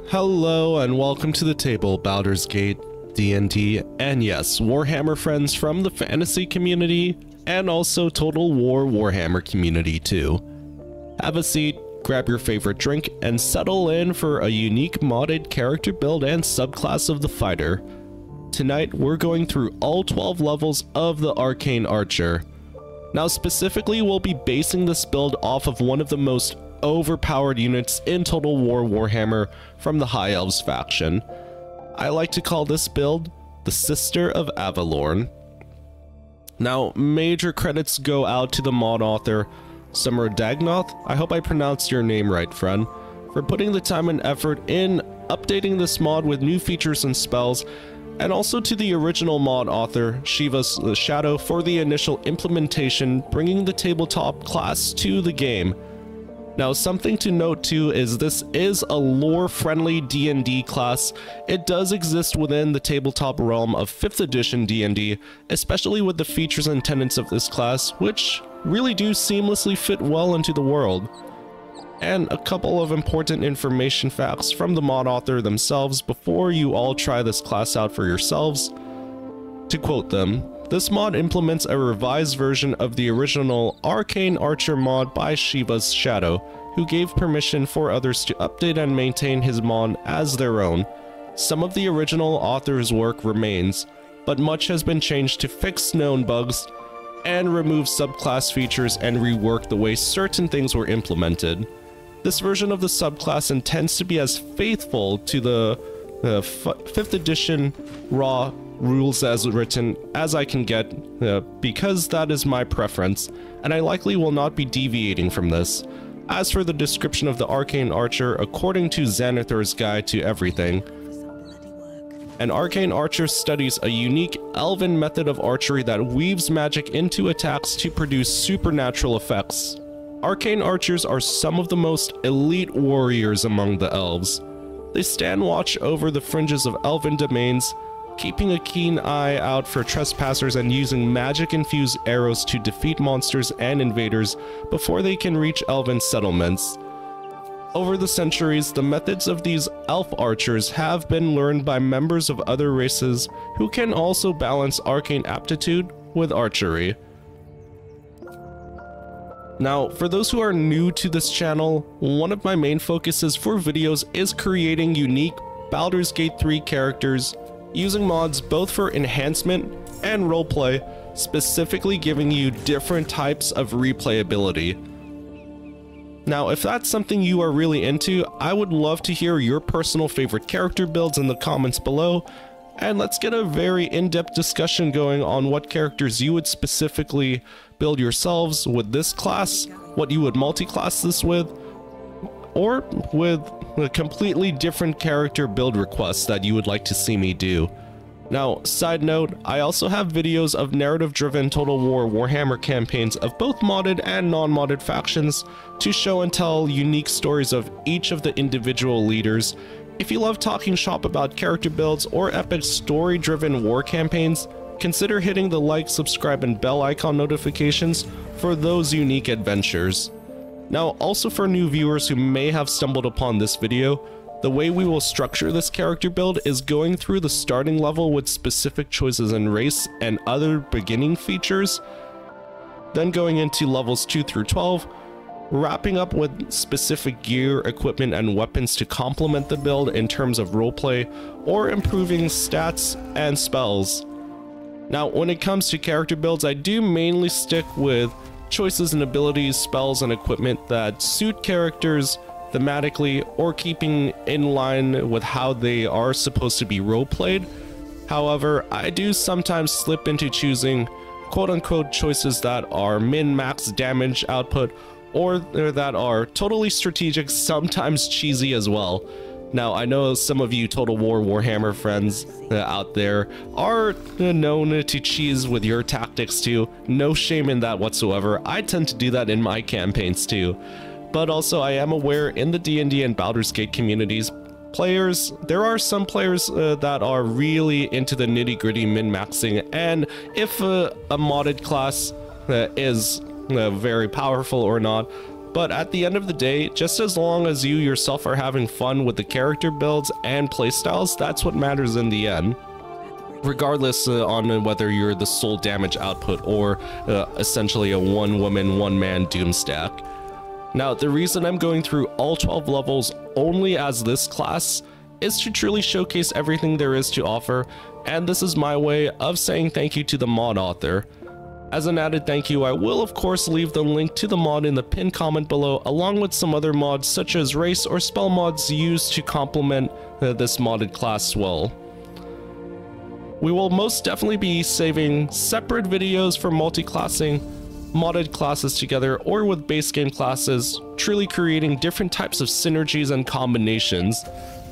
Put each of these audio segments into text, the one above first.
Hello and welcome to the table, Baldurs Gate, DND, and yes, Warhammer friends from the fantasy community, and also Total War Warhammer community too. Have a seat, grab your favorite drink, and settle in for a unique modded character build and subclass of the fighter. Tonight, we're going through all 12 levels of the Arcane Archer. Now specifically, we'll be basing this build off of one of the most overpowered units in Total War Warhammer from the High Elves faction. I like to call this build the Sisters of Avelorn. Now, major credits go out to the mod author, Summer Dagnoth, I hope I pronounced your name right, friend, for putting the time and effort in updating this mod with new features and spells, and also to the original mod author, Shiva's Shadow, for the initial implementation, bringing the tabletop class to the game. Now, something to note too is this is a lore-friendly D&D class. It does exist within the tabletop realm of 5th edition D&D, especially with the features and tenets of this class, which really do seamlessly fit well into the world. And a couple of important information facts from the mod author themselves before you all try this class out for yourselves. To quote them, this mod implements a revised version of the original Arcane Archer mod by Shiva's Shadow, who gave permission for others to update and maintain his mod as their own. Some of the original author's work remains, but much has been changed to fix known bugs and remove subclass features and rework the way certain things were implemented. This version of the subclass intends to be as faithful to the 5th edition raw rules as written as I can get, because that is my preference, and I likely will not be deviating from this. As for the description of the Arcane Archer, according to Xanathar's Guide to Everything, an Arcane Archer studies a unique elven method of archery that weaves magic into attacks to produce supernatural effects. Arcane Archers are some of the most elite warriors among the elves. They stand watch over the fringes of elven domains, keeping a keen eye out for trespassers and using magic-infused arrows to defeat monsters and invaders before they can reach elven settlements. Over the centuries, the methods of these elf archers have been learned by members of other races who can also balance arcane aptitude with archery. Now, for those who are new to this channel, one of my main focuses for videos is creating unique Baldurs Gate 3 characters using mods both for enhancement and roleplay, specifically giving you different types of replayability. Now, if that's something you are really into, I would love to hear your personal favorite character builds in the comments below, and let's get a very in-depth discussion going on what characters you would specifically build yourselves with this class, what you would multi-class this with, or with a completely different character build requests that you would like to see me do. Now, side note, I also have videos of narrative-driven Total War Warhammer campaigns of both modded and non-modded factions to show and tell unique stories of each of the individual leaders. If you love talking shop about character builds or epic story-driven war campaigns, consider hitting the like, subscribe, and bell icon notifications for those unique adventures. Now, also for new viewers who may have stumbled upon this video, the way we will structure this character build is going through the starting level with specific choices in race and other beginning features, then going into levels 2 through 12, wrapping up with specific gear, equipment, and weapons to complement the build in terms of roleplay or improving stats and spells. Now, when it comes to character builds, I do mainly stick with choices and abilities, spells, and equipment that suit characters thematically or keeping in line with how they are supposed to be roleplayed. However, I do sometimes slip into choosing quote-unquote choices that are min-max damage output or that are totally strategic, sometimes cheesy as well. Now, I know some of you Total War Warhammer friends out there are known to cheese with your tactics too. No shame in that whatsoever. I tend to do that in my campaigns too. But also, I am aware in the D&D and Baldurs Gate communities, there are some players that are really into the nitty-gritty min-maxing, and if a modded class is very powerful or not, But at the end of the day, just as long as you yourself are having fun with the character builds and playstyles, that's what matters in the end. Regardless on whether you're the sole damage output or essentially a one-woman, one-man doom stack. Now, the reason I'm going through all 12 levels only as this class is to truly showcase everything there is to offer, and this is my way of saying thank you to the mod author. As an added thank you, I will of course leave the link to the mod in the pinned comment below, along with some other mods such as race or spell mods used to complement this modded class well. We will most definitely be saving separate videos for multi-classing modded classes together or with base game classes, truly creating different types of synergies and combinations.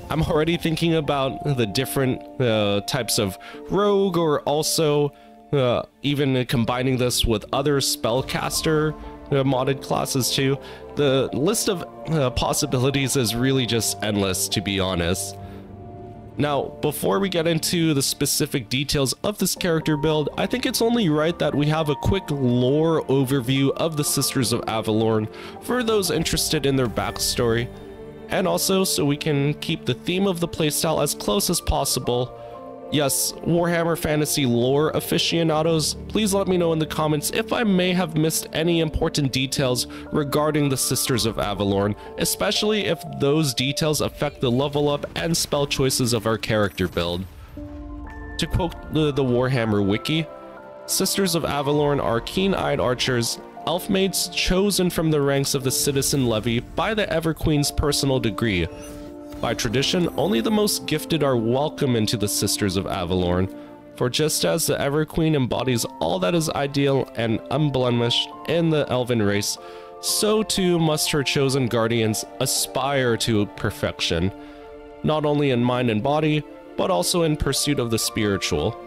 I'm already thinking about the different types of rogue, or also even combining this with other spellcaster modded classes too. The list of possibilities is really just endless, to be honest. Now, before we get into the specific details of this character build, I think it's only right that we have a quick lore overview of the Sisters of Avelorn for those interested in their backstory, and also so we can keep the theme of the playstyle as close as possible. Yes, Warhammer Fantasy lore aficionados, please let me know in the comments if I may have missed any important details regarding the Sisters of Avelorn, especially if those details affect the level up and spell choices of our character build. To quote the Warhammer wiki, Sisters of Avelorn are keen-eyed archers, elf maids chosen from the ranks of the citizen levy by the Everqueen's personal degree. By tradition, only the most gifted are welcome into the Sisters of Avelorn, for just as the Everqueen embodies all that is ideal and unblemished in the elven race, so too must her chosen guardians aspire to perfection, not only in mind and body, but also in pursuit of the spiritual.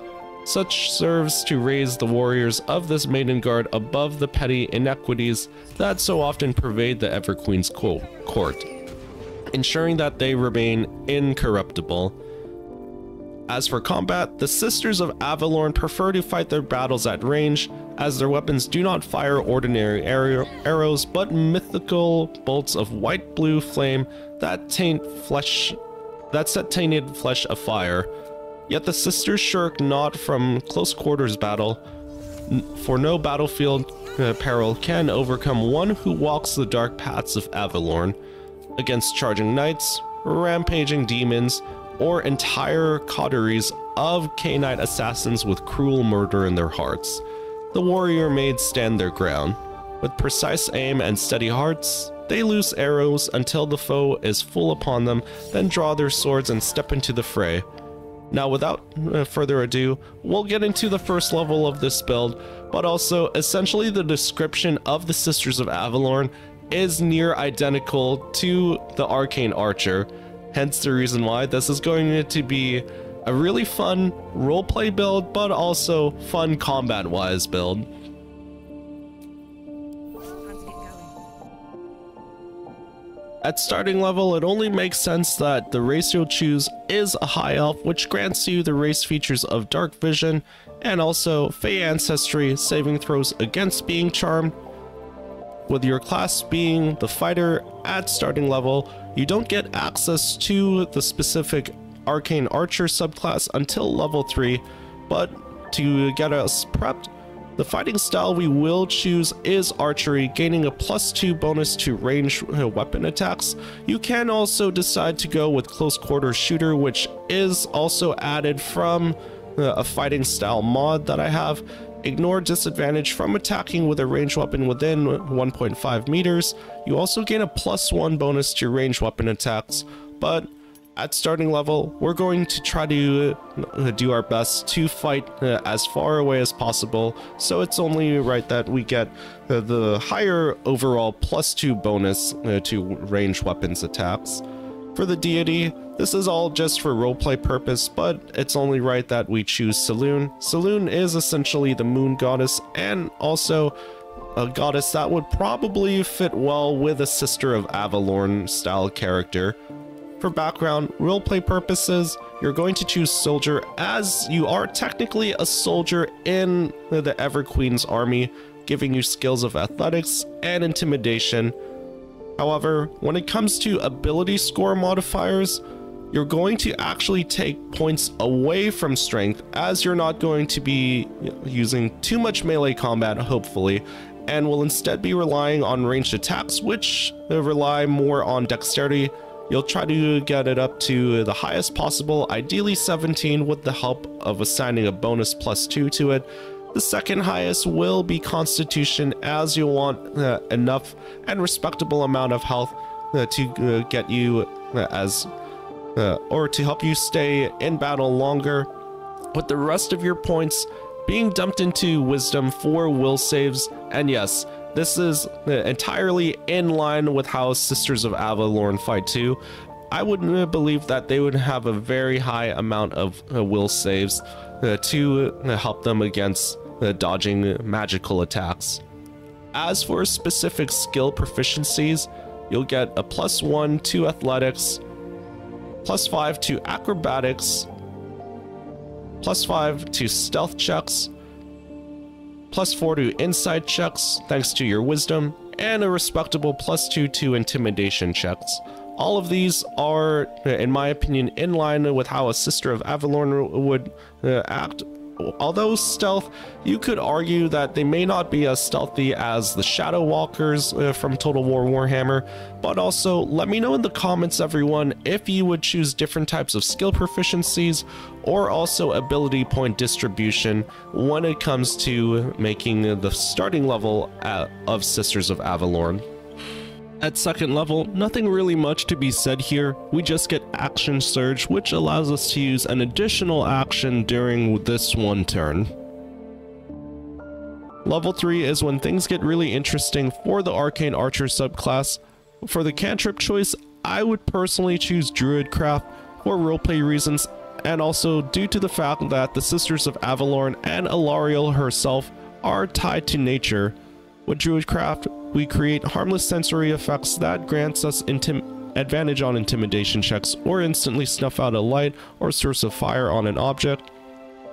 Such serves to raise the warriors of this maiden guard above the petty inequities that so often pervade the Everqueen's court, ensuring that they remain incorruptible. As for combat, the Sisters of Avelorn prefer to fight their battles at range, as their weapons do not fire ordinary arrows, but mythical bolts of white-blue flame that set tainted flesh afire. Yet the sisters shirk not from close quarters battle, for no battlefield peril can overcome one who walks the dark paths of Avalorn. Against charging knights, rampaging demons, or entire coteries of canine assassins with cruel murder in their hearts, the warrior maids stand their ground. With precise aim and steady hearts, they loose arrows until the foe is full upon them, then draw their swords and step into the fray. Now, without further ado, we'll get into the first level of this build, but also essentially the description of the Sisters of Avelorn is near identical to the Arcane Archer, hence the reason why this is going to be a really fun roleplay build, but also fun combat-wise build. At starting level, it only makes sense that the race you'll choose is a High Elf, which grants you the race features of Dark Vision, and also Fey Ancestry, saving throws against being charmed. With your class being the fighter at starting level, you don't get access to the specific Arcane Archer subclass until level 3, but to get us prepped, the fighting style we will choose is archery, gaining a +2 bonus to range weapon attacks. You can also decide to go with close quarter shooter, which is also added from a fighting style mod that I have. Ignore disadvantage from attacking with a ranged weapon within 1.5 meters. You also gain a +1 bonus to ranged weapon attacks, but at starting level, we're going to try to do our best to fight as far away as possible, so it's only right that we get the higher overall +2 bonus to ranged weapons attacks. For the deity, this is all just for roleplay purpose, but it's only right that we choose Selûne. Selûne is essentially the moon goddess, and also a goddess that would probably fit well with a Sister of Avelorn style character. For background roleplay purposes, you're going to choose soldier, as you are technically a soldier in the Everqueen's army, giving you skills of athletics and intimidation. However, when it comes to ability score modifiers, you're going to actually take points away from strength, as you're not going to be using too much melee combat, hopefully, and will instead be relying on ranged attacks, which rely more on dexterity. You'll try to get it up to the highest possible, ideally 17, with the help of assigning a bonus +2 to it. The second highest will be Constitution, as you'll want enough and respectable amount of health to get you or to help you stay in battle longer, with the rest of your points being dumped into Wisdom for will saves. And yes, this is entirely in line with how Sisters of Avelorn fight too. I would believe that they would have a very high amount of will saves to help them against dodging magical attacks. As for specific skill proficiencies, you'll get a +1 to athletics, +5 to acrobatics, +5 to stealth checks, +4 to insight checks thanks to your wisdom, and a respectable +2 to intimidation checks. All of these are, in my opinion, in line with how a Sister of Avelorn would act. Although stealth, you could argue that they may not be as stealthy as the Shadow Walkers from Total War Warhammer, but also let me know in the comments, everyone, if you would choose different types of skill proficiencies or also ability point distribution when it comes to making the starting level of Sisters of Avelorn. At second level, nothing really much to be said here. We just get Action Surge, which allows us to use an additional action during this one turn. Level 3 is when things get really interesting for the Arcane Archer subclass. For the cantrip choice, I would personally choose Druidcraft for roleplay reasons, and also due to the fact that the Sisters of Avelorn and Alariel herself are tied to nature. With Druidcraft, we create harmless sensory effects that grants us advantage on intimidation checks, or instantly snuff out a light or source of fire on an object.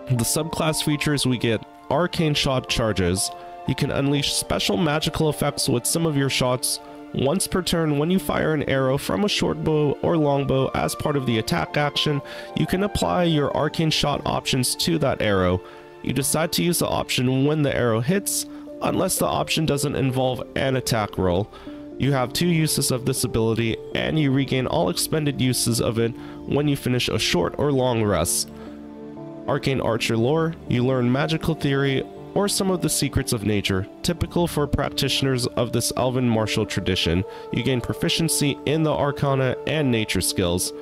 The subclass features, we get Arcane Shot Charges. You can unleash special magical effects with some of your shots once per turn. When you fire an arrow from a short bow or longbow as part of the attack action, you can apply your Arcane Shot options to that arrow. You decide to use the option when the arrow hits, unless the option doesn't involve an attack roll. You have 2 uses of this ability, and you regain all expended uses of it when you finish a short or long rest. Arcane Archer lore, you learn magical theory or some of the secrets of nature, typical for practitioners of this elven martial tradition. You gain proficiency in the arcana and nature skills.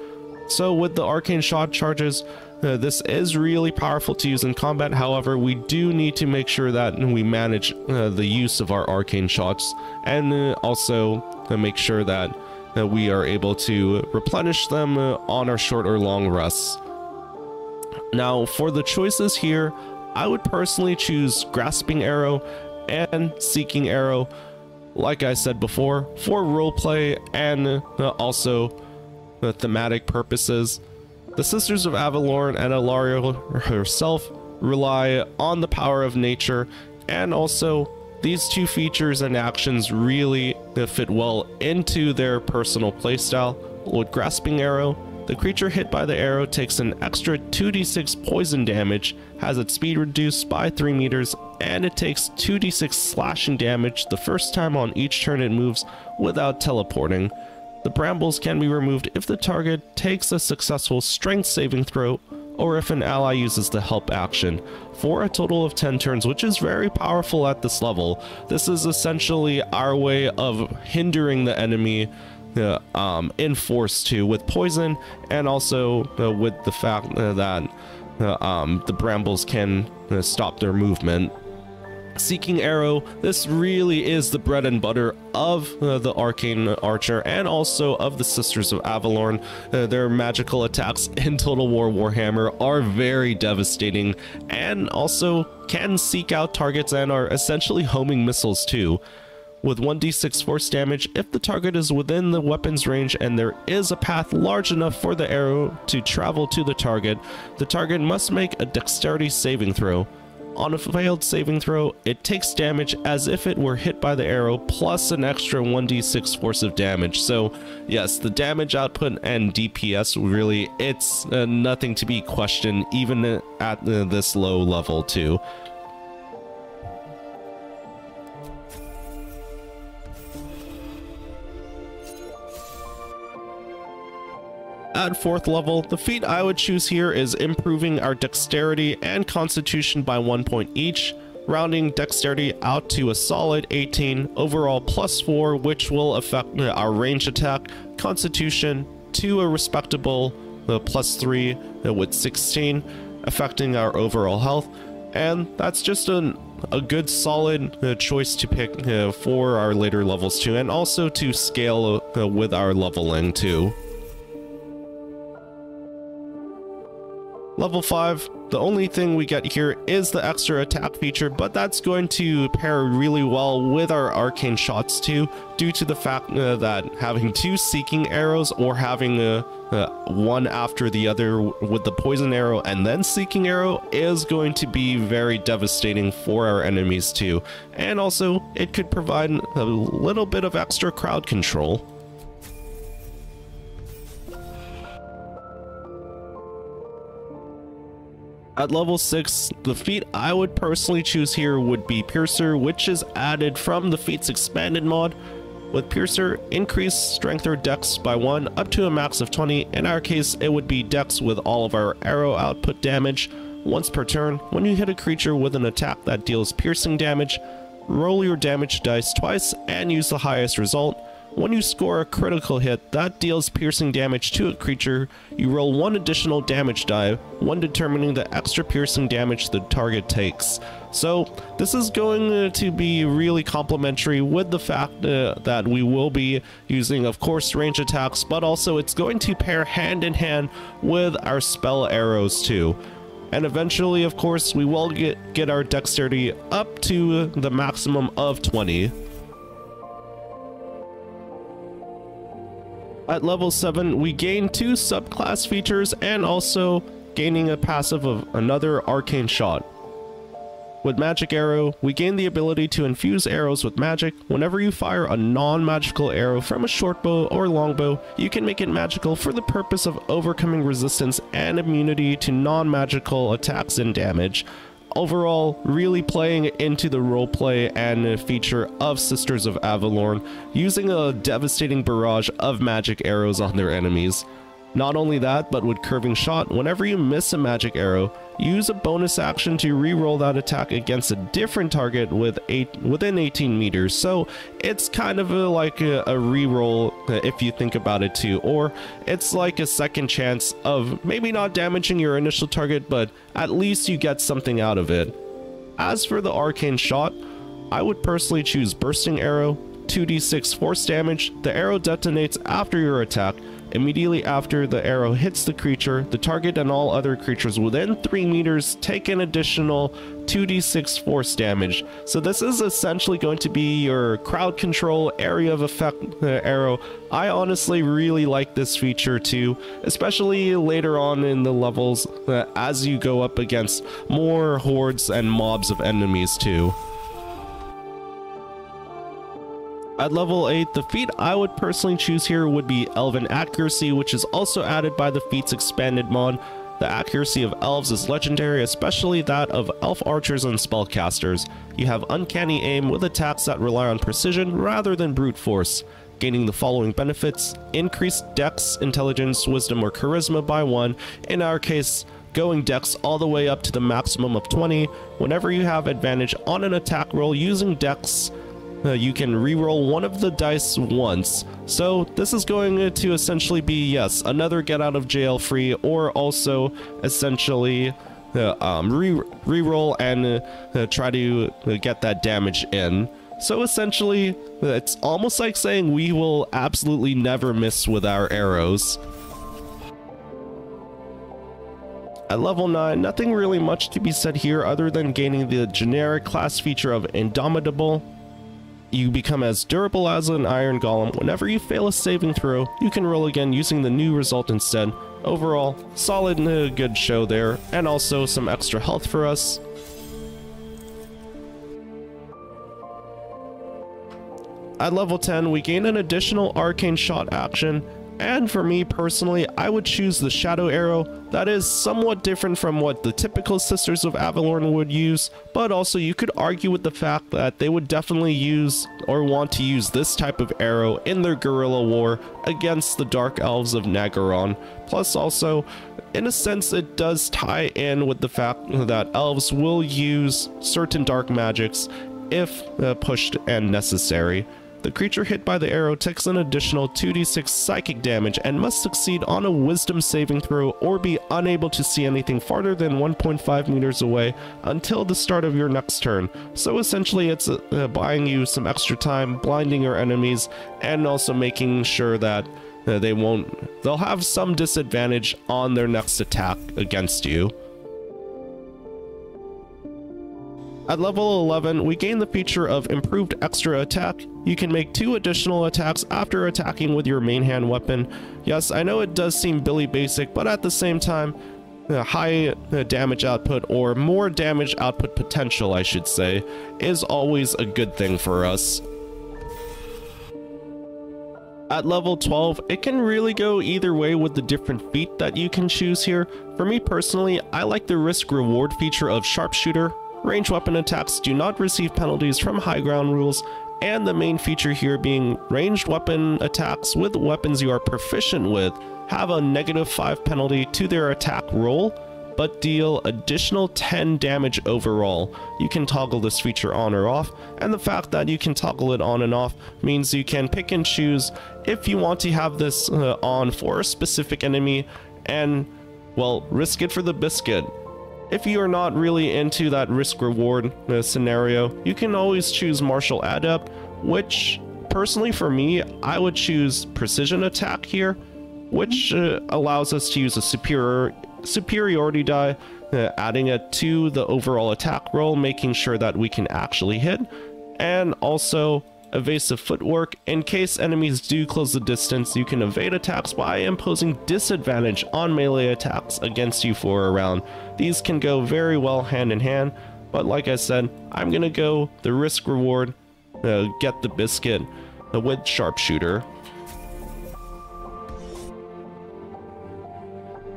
So with the Arcane Shot Charges, this is really powerful to use in combat. However, we do need to make sure that we manage the use of our arcane shots, and also make sure that we are able to replenish them on our short or long rests. Now, for the choices here, I would personally choose Grasping Arrow and Seeking Arrow, like I said before, for roleplay and also thematic purposes. The Sisters of Avelorn and Alariel herself rely on the power of nature, and also these 2 features and actions really fit well into their personal playstyle. With Grasping Arrow, the creature hit by the arrow takes an extra 2d6 poison damage, has its speed reduced by 3 meters, and it takes 2d6 slashing damage the first time on each turn it moves without teleporting. The brambles can be removed if the target takes a successful strength saving throw, or if an ally uses the help action, for a total of 10 turns, which is very powerful at this level. This is essentially our way of hindering the enemy in force too, with poison, and also with the fact that the brambles can stop their movement. Seeking Arrow, this really is the bread and butter of the Arcane Archer and also of the Sisters of Avelorn. Their magical attacks in Total War Warhammer are very devastating, and also can seek out targets and are essentially homing missiles too. With 1d6 force damage, if the target is within the weapon's range and there is a path large enough for the arrow to travel to the target must make a dexterity saving throw. on a failed saving throw, it takes damage as if it were hit by the arrow, plus an extra 1d6 force of damage. So yes, the damage output and DPS, really, it's nothing to be questioned, even at this low level too. At 4th level, the feat I would choose here is improving our dexterity and constitution by 1 point each, rounding dexterity out to a solid 18, overall +4, which will affect our range attack, constitution to a respectable +3 with 16, affecting our overall health, and that's just a good solid choice to pick for our later levels too, and also to scale with our leveling too. Level 5, the only thing we get here is the extra attack feature, but that's going to pair really well with our arcane shots too, due to the fact that having 2 seeking arrows or having one after the other with the poison arrow and then seeking arrow is going to be very devastating for our enemies too. And also, it could provide a little bit of extra crowd control. At level 6, the feat I would personally choose here would be Piercer, which is added from the feat's expanded mod. With Piercer, increase strength or dex by 1 up to a max of 20. In our case, it would be dex with all of our arrow output damage. Once per turn, when you hit a creature with an attack that deals piercing damage, roll your damage dice twice and use the highest result. When you score a critical hit that deals piercing damage to a creature, you roll 1 additional damage die when determining the extra piercing damage the target takes. So this is going to be really complementary with the fact that we will be using, of course, range attacks, but also it's going to pair hand in hand with our spell arrows too. And eventually, of course, we will get our dexterity up to the maximum of 20. At level 7, we gain 2 subclass features and also gaining a passive of another arcane shot. With Magic Arrow, we gain the ability to infuse arrows with magic. Whenever you fire a non-magical arrow from a short bow or longbow, you can make it magical for the purpose of overcoming resistance and immunity to non-magical attacks and damage. Overall, really playing into the roleplay and feature of Sisters of Avelorn, using a devastating barrage of magic arrows on their enemies. Not only that, but with Curving Shot, whenever you miss a magic arrow, use a bonus action to re-roll that attack against a different target within 18 meters. So it's kind of like a re-roll if you think about it too, or it's like a second chance of maybe not damaging your initial target, but at least you get something out of it. As for the Arcane Shot, I would personally choose Bursting Arrow, 2d6 force damage. The arrow detonates after your attack. Immediately after the arrow hits the creature, the target and all other creatures within 3 meters take an additional 2d6 force damage. So this is essentially going to be your crowd control area of effect arrow. I honestly really like this feature too, especially later on in the levels as you go up against more hordes and mobs of enemies too. At level 8, the feat I would personally choose here would be Elven Accuracy, which is also added by the feat's expanded mod. The accuracy of elves is legendary, especially that of elf archers and spellcasters. You have uncanny aim with attacks that rely on precision rather than brute force, gaining the following benefits: increased dex, intelligence, wisdom, or charisma by 1, in our case going dex all the way up to the maximum of 20. Whenever you have advantage on an attack roll using dex, you can re-roll one of the dice once. So this is going to essentially be, yes, another get out of jail free, or also essentially re-roll and try to get that damage in. So essentially, it's almost like saying we will absolutely never miss with our arrows. At level 9, nothing really much to be said here other than gaining the generic class feature of Indomitable. You become as durable as an iron golem. Whenever you fail a saving throw, you can roll again using the new result instead. Overall, solid and a good show there, and also some extra health for us. At level 10, we gain an additional arcane shot action, and for me personally, I would choose the Shadow Arrow. That is somewhat different from what the typical Sisters of Avelorn would use, but also you could argue with the fact that they would definitely use or want to use this type of arrow in their guerrilla war against the Dark Elves of Nagaron. Plus also, in a sense, it does tie in with the fact that elves will use certain dark magics if pushed and necessary. The creature hit by the arrow takes an additional 2d6 psychic damage and must succeed on a wisdom saving throw or be unable to see anything farther than 1.5 meters away until the start of your next turn. So essentially it's buying you some extra time, blinding your enemies, and also making sure that they'll have some disadvantage on their next attack against you. At level 11, we gain the feature of improved extra attack. You can make 2 additional attacks after attacking with your main hand weapon. Yes, I know it does seem Billy basic, but at the same time, high damage output, or more damage output potential I should say, is always a good thing for us. At level 12, it can really go either way with the different feat that you can choose here. For me personally, I like the risk-reward feature of Sharpshooter. Range weapon attacks do not receive penalties from high ground rules, and the main feature here being ranged weapon attacks with weapons you are proficient with have a -5 penalty to their attack roll, but deal additional 10 damage overall. You can toggle this feature on or off, and the fact that you can toggle it on and off means you can pick and choose if you want to have this on for a specific enemy and, well, risk it for the biscuit. If you are not really into that risk-reward scenario, you can always choose Martial Adept, which, personally for me, I would choose Precision Attack here, which allows us to use a superiority die, adding it to the overall attack roll, making sure that we can actually hit, and also Evasive Footwork. In case enemies do close the distance, you can evade attacks by imposing disadvantage on melee attacks against you for a round. These can go very well hand in hand, but like I said, I'm gonna go the risk reward, get the biscuit with Sharpshooter.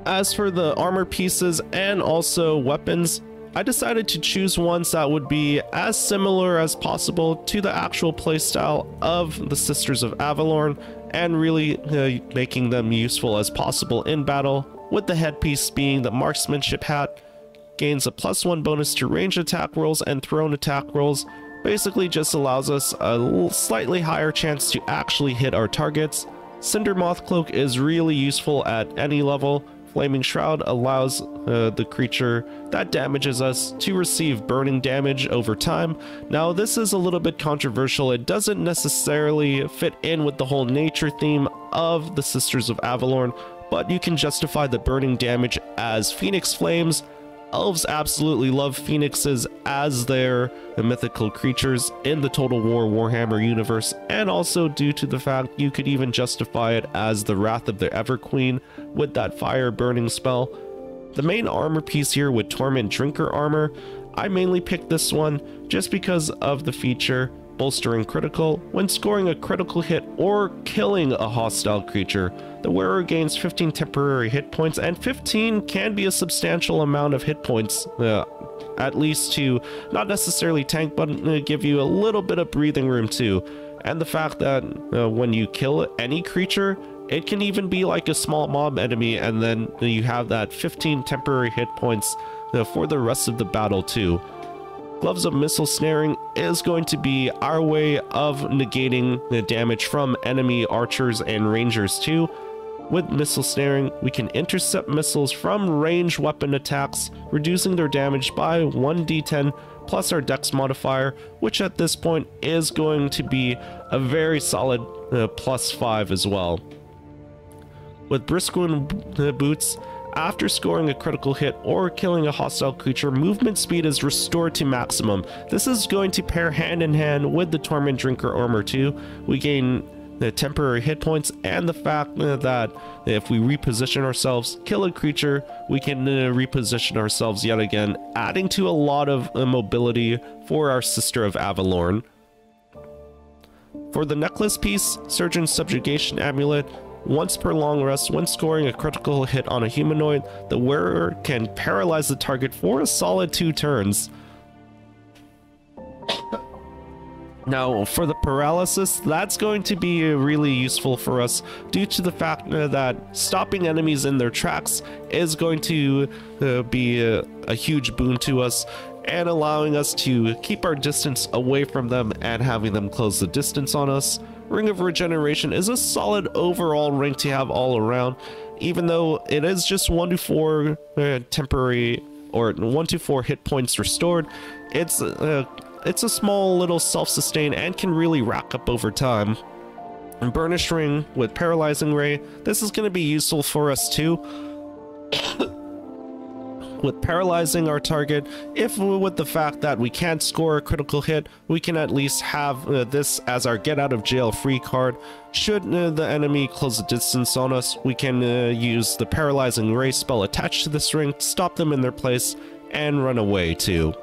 As for the armor pieces and also weapons, I decided to choose ones that would be as similar as possible to the actual playstyle of the Sisters of Avelorn, and really making them useful as possible in battle, with the headpiece being the marksmanship hat. Gains a +1 bonus to range attack rolls and thrown attack rolls. Basically just allows us a slightly higher chance to actually hit our targets. Cindermoth Cloak is really useful at any level. Flaming Shroud allows the creature that damages us to receive burning damage over time. Now this is a little bit controversial. It doesn't necessarily fit in with the whole nature theme of the Sisters of Avelorn, but you can justify the burning damage as Phoenix Flames. Elves absolutely love phoenixes as their mythical creatures in the Total War Warhammer universe, and also due to the fact you could even justify it as the Wrath of the Everqueen with that fire burning spell. The main armor piece here with Torment Drinker armor, I mainly picked this one just because of the feature bolstering critical. When scoring a critical hit or killing a hostile creature, the wearer gains 15 temporary hit points, and 15 can be a substantial amount of hit points, at least to not necessarily tank, but give you a little bit of breathing room too. And the fact that when you kill any creature, it can even be like a small mob enemy, and then you have that 15 temporary hit points for the rest of the battle too. Gloves of Missile Snaring is going to be our way of negating the damage from enemy archers and rangers too. With Missile Snaring, we can intercept missiles from ranged weapon attacks, reducing their damage by 1d10 plus our Dex modifier, which at this point is going to be a very solid +5 as well. With Briskwind Boots, after scoring a critical hit or killing a hostile creature, movement speed is restored to maximum. This is going to pair hand in hand with the Torment Drinker armor too. We gain the temporary hit points, and the fact that if we reposition ourselves, kill a creature, we can reposition ourselves yet again, adding to a lot of mobility for our Sister of Avelorn. For the necklace piece, Surgeon's Subjugation Amulet, once per long rest, when scoring a critical hit on a humanoid, the wearer can paralyze the target for a solid 2 turns. Now, for the paralysis, that's going to be really useful for us due to the fact that stopping enemies in their tracks is going to be a huge boon to us, and allowing us to keep our distance away from them and having them close the distance on us. Ring of Regeneration is a solid overall ring to have all around, even though it is just 1 to 4 temporary or 1 to 4 hit points restored. It's a small little self-sustain and can really rack up over time. And Burnished Ring with Paralyzing Ray, this is going to be useful for us too. With paralyzing our target, if with the fact that we can't score a critical hit, we can at least have this as our get out of jail free card. Should the enemy close the distance on us, we can use the Paralyzing Ray spell attached to this ring, stop them in their place, and run away too.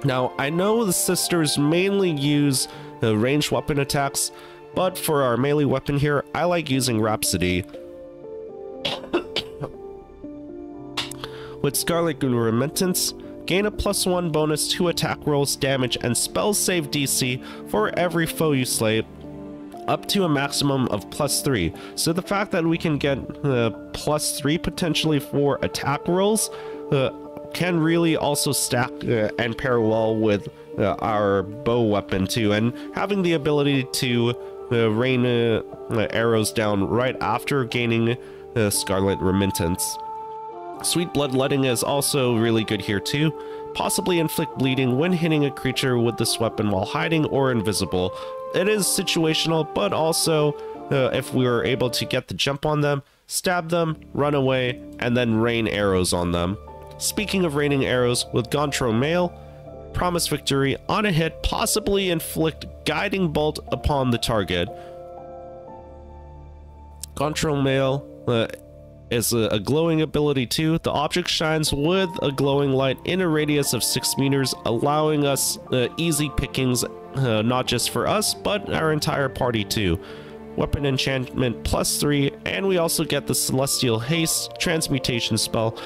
Now, I know the sisters mainly use ranged weapon attacks, but for our melee weapon here, I like using Rhapsody. With Scarlet Remittance, gain a +1 bonus to attack rolls, damage, and spell save DC for every foe you slay, up to a maximum of +3. So the fact that we can get +3 potentially for attack rolls can really also stack and pair well with our bow weapon too, and having the ability to rain arrows down right after gaining Scarlet Remittance. Sweet Bloodletting is also really good here too. Possibly inflict bleeding when hitting a creature with this weapon while hiding or invisible. It is situational, but also if we were able to get the jump on them, stab them, run away, and then rain arrows on them. Speaking of raining arrows, with Gontro Mail, promise victory on a hit, possibly inflict Guiding Bolt upon the target. Gontro Mail is a glowing ability too. The object shines with a glowing light in a radius of 6 meters, allowing us easy pickings, not just for us, but our entire party too. Weapon enchantment +3, and we also get the Celestial Haste transmutation spell.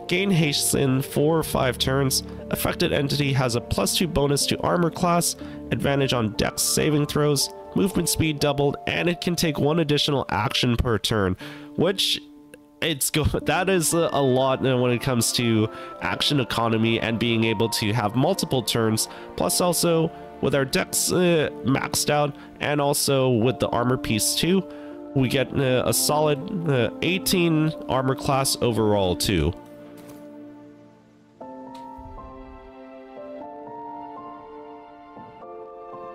Gain hasten for 5 turns. Affected entity has a +2 bonus to armor class, advantage on dex saving throws, movement speed doubled, and it can take 1 additional action per turn, which that is a lot when it comes to action economy and being able to have multiple turns. Plus also with our dex maxed out, and also with the armor piece too, we get a solid 18 armor class overall too.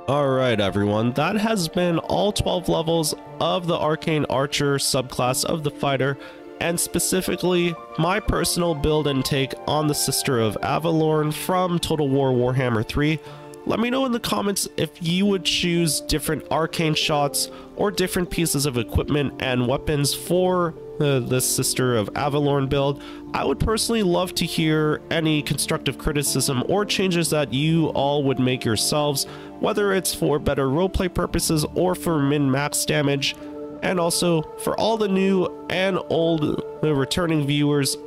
Alright everyone, that has been all 12 levels of the Arcane Archer subclass of the fighter, and specifically my personal build and take on the Sister of Avelorn from Total War Warhammer 3. Let me know in the comments if you would choose different arcane shots or different pieces of equipment and weapons for the Sister of Avelorn build. I would personally love to hear any constructive criticism or changes that you all would make yourselves, whether it's for better roleplay purposes or for min-max damage. And also for all the new and old returning viewers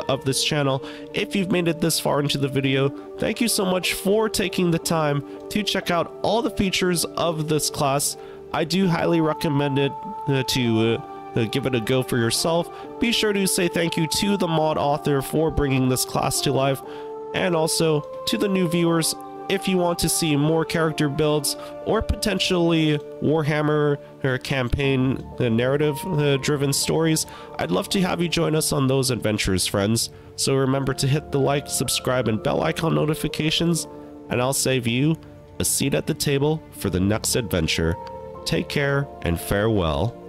of this channel, if you've made it this far into the video, thank you so much for taking the time to check out all the features of this class. I do highly recommend it to give it a go for yourself. Be sure to say thank you to the mod author for bringing this class to life, and also to the new viewers. If you want to see more character builds or potentially Warhammer or campaign narrative driven stories, I'd love to have you join us on those adventures, friends. So remember to hit the like, subscribe, and bell icon notifications, and I'll save you a seat at the table for the next adventure. Take care and farewell.